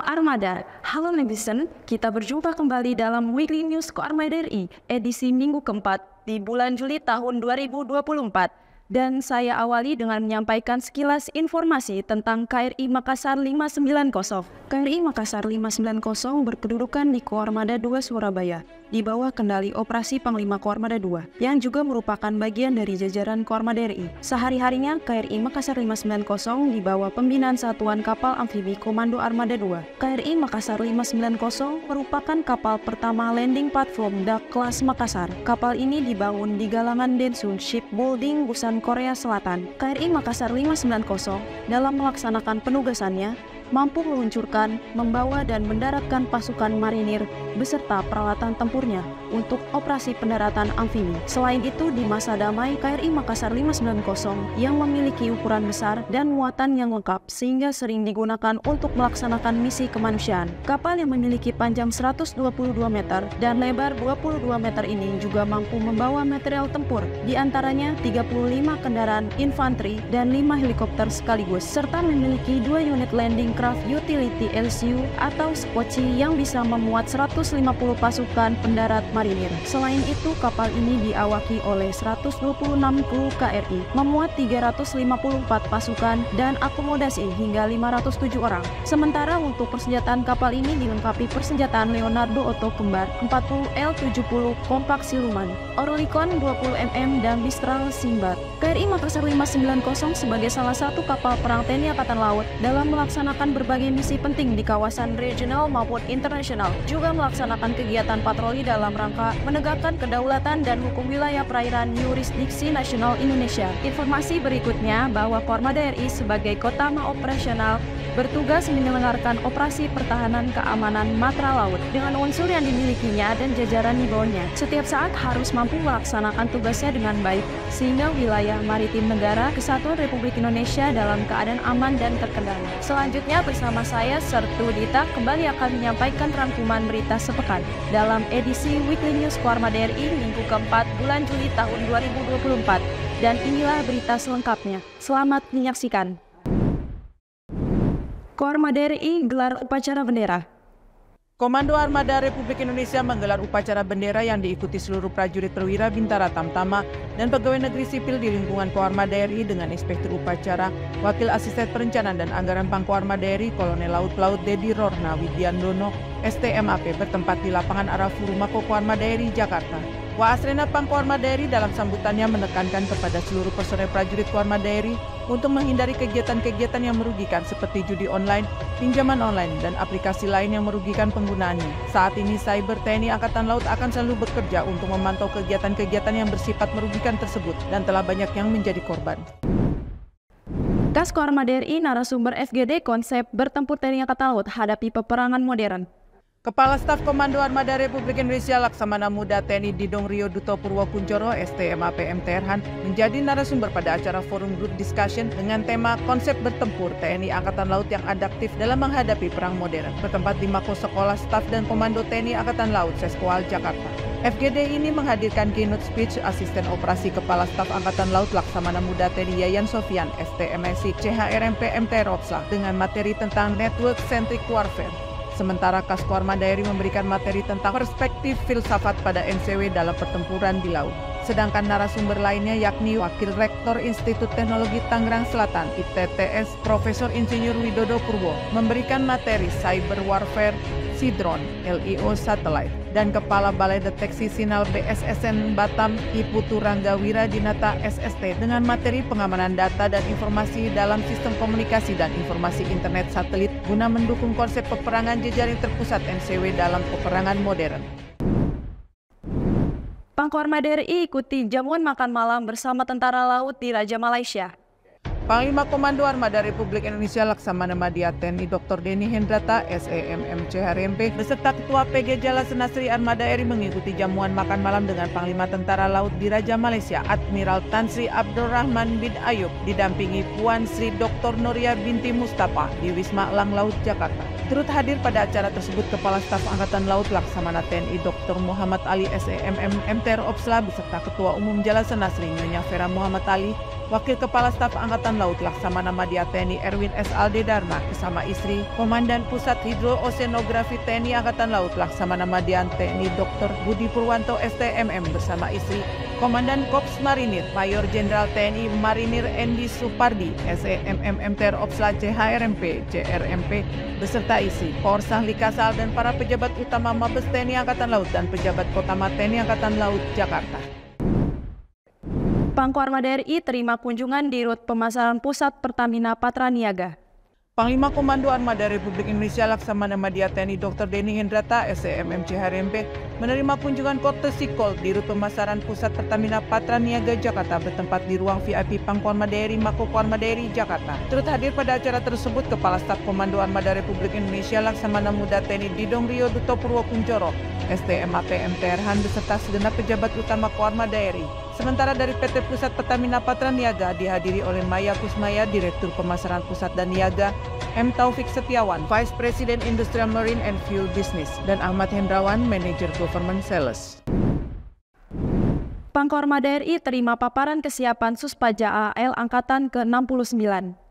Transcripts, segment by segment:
Salam Armada. Halo netizen, kita berjumpa kembali dalam Weekly News Koarmada RI, edisi minggu keempat di bulan Juli tahun 2024. Dan saya awali dengan menyampaikan sekilas informasi tentang KRI Makassar 590. KRI Makassar 590 berkedudukan di Koarmada 2 Surabaya, di bawah kendali Operasi Panglima Koarmada 2, yang juga merupakan bagian dari jajaran Koarmada RI. Sehari-harinya KRI Makassar 590 di bawah pembinaan Satuan Kapal Amfibi Komando Armada 2. KRI Makassar 590 merupakan kapal pertama landing platform dak kelas Makassar. Kapal ini dibangun di galangan Densun Shipbuilding, Busan, Korea Selatan. KRI Makassar 590 dalam melaksanakan penugasannya mampu meluncurkan, membawa dan mendaratkan pasukan marinir beserta peralatan tempurnya untuk operasi pendaratan amfibi. Selain itu, di masa damai, KRI Makassar 590 yang memiliki ukuran besar dan muatan yang lengkap sehingga sering digunakan untuk melaksanakan misi kemanusiaan. Kapal yang memiliki panjang 122 meter dan lebar 22 meter ini juga mampu membawa material tempur, di antaranya 35 kendaraan infanteri dan 5 helikopter sekaligus, serta memiliki 2 unit landing Craft Utility LCU atau Skoci yang bisa memuat 150 pasukan pendarat marinir. Selain itu, kapal ini diawaki oleh 126 kru KRI, memuat 354 pasukan dan akomodasi hingga 507 orang. Sementara untuk persenjataan kapal ini dilengkapi persenjataan Leonardo Otto Kembar 40 L70 kompak siluman, Orlikon 20 mm dan Mistral Simbat. KRI Makassar 590 sebagai salah satu kapal perang TNI Angkatan Laut dalam melaksanakan berbagai misi penting di kawasan regional maupun internasional, juga melaksanakan kegiatan patroli dalam rangka menegakkan kedaulatan dan hukum wilayah perairan yurisdiksi nasional Indonesia. Informasi berikutnya bahwa Koarmada RI sebagai Kotama Operasional bertugas menyelenggarakan operasi pertahanan keamanan matra laut dengan unsur yang dimilikinya dan jajaran di bawahnya. Setiap saat harus mampu melaksanakan tugasnya dengan baik, sehingga wilayah maritim negara Kesatuan Republik Indonesia dalam keadaan aman dan terkendali. Selanjutnya bersama saya Sertu Dita kembali akan menyampaikan rangkuman berita sepekan dalam edisi Weekly News Koarmada RI minggu keempat bulan Juli tahun 2024. Dan inilah berita selengkapnya. Selamat menyaksikan. Koarmada RI gelar upacara bendera. Komando Armada Republik Indonesia menggelar upacara bendera yang diikuti seluruh prajurit perwira Bintara Tamtama dan pegawai negeri sipil di lingkungan Koarmada RI dengan Inspektur Upacara, Wakil Asisten Perencanaan dan Anggaran Pangko Armada RI Kolonel Laut Dedi Rorna Widiandono, STMAP bertempat di lapangan Arafuru Mako Koarmada RI Jakarta. Waasrena Pangko Armada RI dalam sambutannya menekankan kepada seluruh personel prajurit Koarmada RI untuk menghindari kegiatan-kegiatan yang merugikan seperti judi online, pinjaman online, dan aplikasi lain yang merugikan penggunaannya. Saat ini Cyber TNI Angkatan Laut akan selalu bekerja untuk memantau kegiatan-kegiatan yang bersifat merugikan tersebut dan telah banyak yang menjadi korban. Das Koarmada RI narasumber FGD konsep bertempur TNI Angkatan Laut hadapi peperangan modern. Kepala Staf Komando Armada Republik Indonesia Laksamana Muda TNI Didong Rio Duto Purwokunchoro STMAP MTRhan menjadi narasumber pada acara forum group discussion dengan tema konsep bertempur TNI Angkatan Laut yang adaptif dalam menghadapi perang modern, bertempat di Mako Sekolah Staf dan Komando TNI Angkatan Laut Seskoal Jakarta. FGD ini menghadirkan keynote speech Asisten Operasi Kepala Staf Angkatan Laut Laksamana Muda TNI Yayan Sofian STMSI CHRMP MT Ropsla dengan materi tentang Network Centric Warfare. Sementara Kas Koarmada RI memberikan materi tentang perspektif filsafat pada NCW dalam pertempuran di laut. Sedangkan narasumber lainnya yakni Wakil Rektor Institut Teknologi Tangerang Selatan ITTS Profesor Insinyur Widodo Purwo memberikan materi Cyber Warfare, Sidron, LEO Satellite, dan Kepala Balai Deteksi Sinyal BSSN Batam Iputu Rangga Wiradinata SST dengan materi pengamanan data dan informasi dalam sistem komunikasi dan informasi internet satelit guna mendukung konsep peperangan jejaring terpusat NCW dalam peperangan modern. Pangko Armada RI ikuti jamuan makan malam bersama tentara laut di Raja Malaysia. Panglima Komando Armada Republik Indonesia Laksamana Madya TNI Dr. Denny Hendrata SEMM CHRMP beserta Ketua PG Jala Senasri Armada RI mengikuti jamuan makan malam dengan Panglima Tentara Laut di Raja Malaysia Admiral Tan Sri Abdurrahman bin Ayub didampingi Puan Sri Dr. Noria binti Mustafa di Wisma Elang Laut Jakarta. Turut hadir pada acara tersebut Kepala Staf Angkatan Laut Laksamana TNI Dr. Muhammad Ali SEMM MT Ropsla beserta Ketua Umum Jala Senasri Nyonya Vera Muhammad Ali Wakil Kepala Staf Angkatan Laut Laksamana Madya TNI Erwin S. Aldedarma bersama istri, Komandan Pusat Hidrooseanografi TNI Angkatan Laut Laksamana Madya TNI Dr. Budi Purwanto STMM bersama istri, Komandan Korps Marinir Mayor Jenderal TNI Marinir Endi Supardi SEMM MTR Opsla CHRMP CRMP beserta isi, Korsahli Kasal dan para pejabat utama Mabes TNI Angkatan Laut dan pejabat Kotama TNI Angkatan Laut Jakarta. Pangkoarmada RI terima kunjungan di Rut Pemasaran Pusat Pertamina Patra Niaga. Panglima Komando Armada Republik Indonesia Laksamana Madya TNI Dr. Denny Hendrata SEMM CHRMP menerima kunjungan courtesy call di Rut Pemasaran Pusat Pertamina Patra Niaga Jakarta bertempat di ruang VIP Pangkoarmada RI Mako Koarmada RI Jakarta. Turut hadir pada acara tersebut Kepala Staf Komando Armada Republik Indonesia Laksamana Muda TNI Didong Rio Duto Purwokuncoro STMAP MTRhan beserta segenap pejabat utama Koarmada RI. Sementara dari PT Pusat Pertamina Patra Niaga dihadiri oleh Maya Kusmaya, Direktur Pemasaran Pusat dan Niaga, M. Taufik Setiawan, Vice President Industrial Marine and Fuel Business, dan Ahmad Hendrawan, Manager Government Sales. Pangkoarmada RI terima paparan kesiapan Suspaja AL Angkatan ke-69.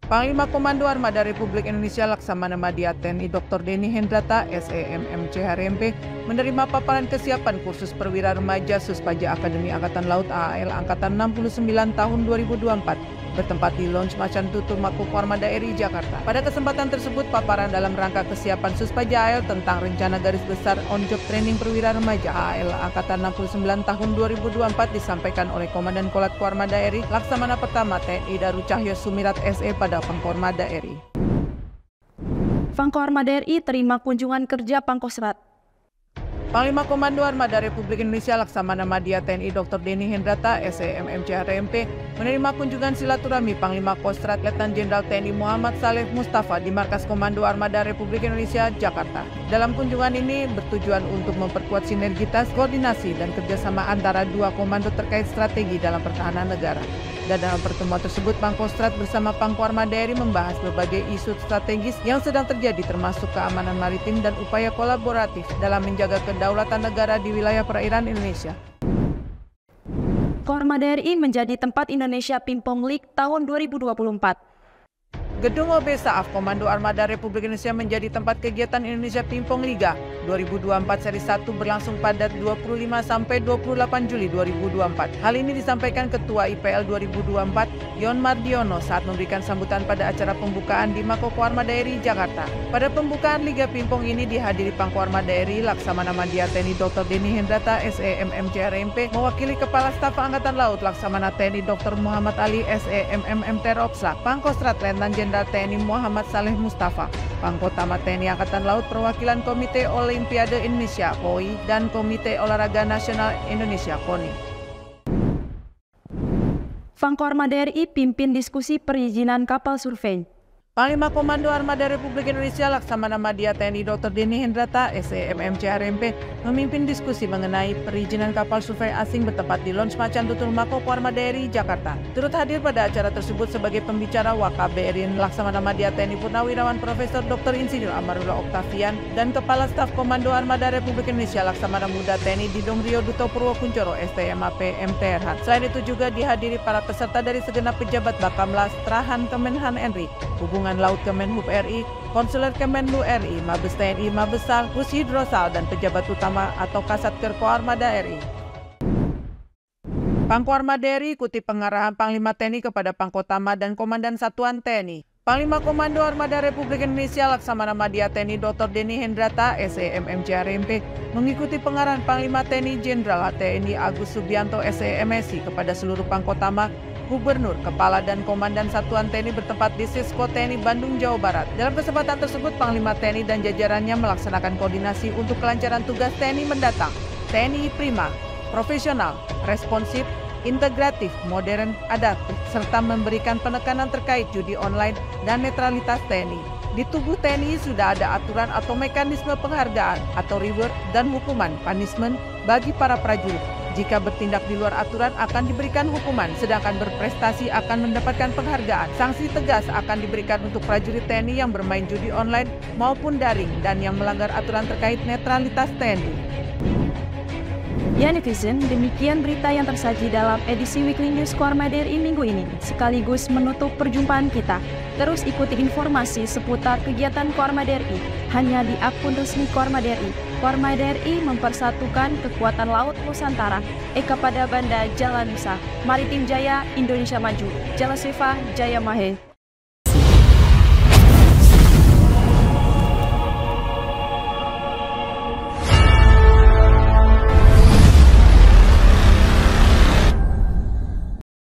Panglima Komando Armada Republik Indonesia Laksamana Madya TNI Dr. Denny Hendrata SEMM CHRMP menerima paparan kesiapan kursus perwira remaja Suspaja Akademi Angkatan Laut AAL Angkatan 69 tahun 2024 bertempat di Lounge Macan Tutul Mako Koarmada RI Jakarta. Pada kesempatan tersebut paparan dalam rangka kesiapan Suspaja AAL tentang rencana garis besar on-job training perwira remaja AAL Angkatan 69 tahun 2024 disampaikan oleh Komandan Kolat Koarmada RI Laksamana Pertama TNI Daru Cahyo Sumirat SE pada Pangkoarmada RI. Pangkoarmada RI terima kunjungan kerja Pangkostrat. Panglima Komando Armada Republik Indonesia Laksamana Madya TNI Dr. Denny Hendrata SEMM CHRMP menerima kunjungan silaturahmi Panglima Kostrat Letnan Jenderal TNI Muhammad Saleh Mustafa di Markas Komando Armada Republik Indonesia Jakarta. Dalam kunjungan ini bertujuan untuk memperkuat sinergitas, koordinasi, dan kerjasama antara dua komando terkait strategi dalam pertahanan negara. Dan dalam pertemuan tersebut, Pangkostrat bersama Pangkoarmada RI membahas berbagai isu strategis yang sedang terjadi termasuk keamanan maritim dan upaya kolaboratif dalam menjaga kedaulatan negara di wilayah perairan Indonesia. Koarmada RI menjadi tempat Indonesia Pingpong League tahun 2024. Gedung OB Saaf Komando Armada Republik Indonesia menjadi tempat kegiatan Indonesia Pingpong Liga 2024 seri 1 berlangsung pada 25 sampai 28 Juli 2024. Hal ini disampaikan Ketua IPL 2024 Yon Mardiono saat memberikan sambutan pada acara pembukaan di Mako Koarmada RI Jakarta. Pada pembukaan Liga Pingpong ini dihadiri Pangkoarmada RI Laksamana Madya TNI Dr. Denny Hendrata SEMM CHRMP mewakili Kepala Staf Angkatan Laut Laksamana TNI Dr. Muhammad Ali SEMM MTR Opsla, Pangkostrat Letnan Jenderal TNI Muhammad Saleh Mustafa, Pangkotama TNI Angkatan Laut perwakilan Komite Olimpiade Indonesia (KOI) dan Komite Olahraga Nasional Indonesia (KONI). Pangkoarmada RI pimpin diskusi perizinan kapal survei. Panglima Komando Armada Republik Indonesia Laksamana Madya TNI Dr. Denny Hendrata SEMM CHRMP memimpin diskusi mengenai perizinan kapal survei asing bertempat di Lounge Macan Tutul Mako Koarmada RI Jakarta. Turut hadir pada acara tersebut sebagai pembicara Wakabri Laksamana Madya TNI Purnawirawan Profesor Dr. Insinyur Amarullah Oktavian dan Kepala Staf Komando Armada Republik Indonesia Laksamana Muda TNI Didong Rio Duto Purwokuncoro STMAP MTRhan. Selain itu juga dihadiri para peserta dari segenap pejabat Bakamla, Strahan Kemenhan RI, Hubungan Laut Kemenhub RI, Konsuler Kemenlu RI, Mabes TNI, Mabesal, Pus Hidrosal, dan pejabat utama atau Kasatker Koarmada RI. Pangkoarmada RI ikuti pengarahan Panglima TNI kepada Pangkotama dan Komandan Satuan TNI. Panglima Komando Armada Republik Indonesia Laksamana Madya TNI Dr. Denny Hendrata SEMM CHRMP mengikuti pengarahan Panglima TNI Jenderal TNI Agus Subianto SEMSI kepada seluruh Pangkotama, Gubernur, Kepala, dan Komandan Satuan TNI bertempat di Sisko TNI Bandung, Jawa Barat. Dalam kesempatan tersebut, Panglima TNI dan jajarannya melaksanakan koordinasi untuk kelancaran tugas TNI mendatang. TNI prima, profesional, responsif, integratif, modern, adaptif, serta memberikan penekanan terkait judi online dan netralitas TNI. Di tubuh TNI sudah ada aturan atau mekanisme penghargaan atau reward dan hukuman punishment bagi para prajurit. Jika bertindak di luar aturan akan diberikan hukuman, sedangkan berprestasi akan mendapatkan penghargaan. Sanksi tegas akan diberikan untuk prajurit TNI yang bermain judi online maupun daring dan yang melanggar aturan terkait netralitas TNI. Ya netizen, demikian berita yang tersaji dalam edisi Weekly News Korma DRI minggu ini, sekaligus menutup perjumpaan kita. Terus ikuti informasi seputar kegiatan Korma DRI hanya di akun resmi Korma DRI. Korma DRI mempersatukan kekuatan laut Nusantara. Eka pada Banda Jalan Nusa, Maritim Jaya, Indonesia Maju. Jala Siva, Jaya Mahe.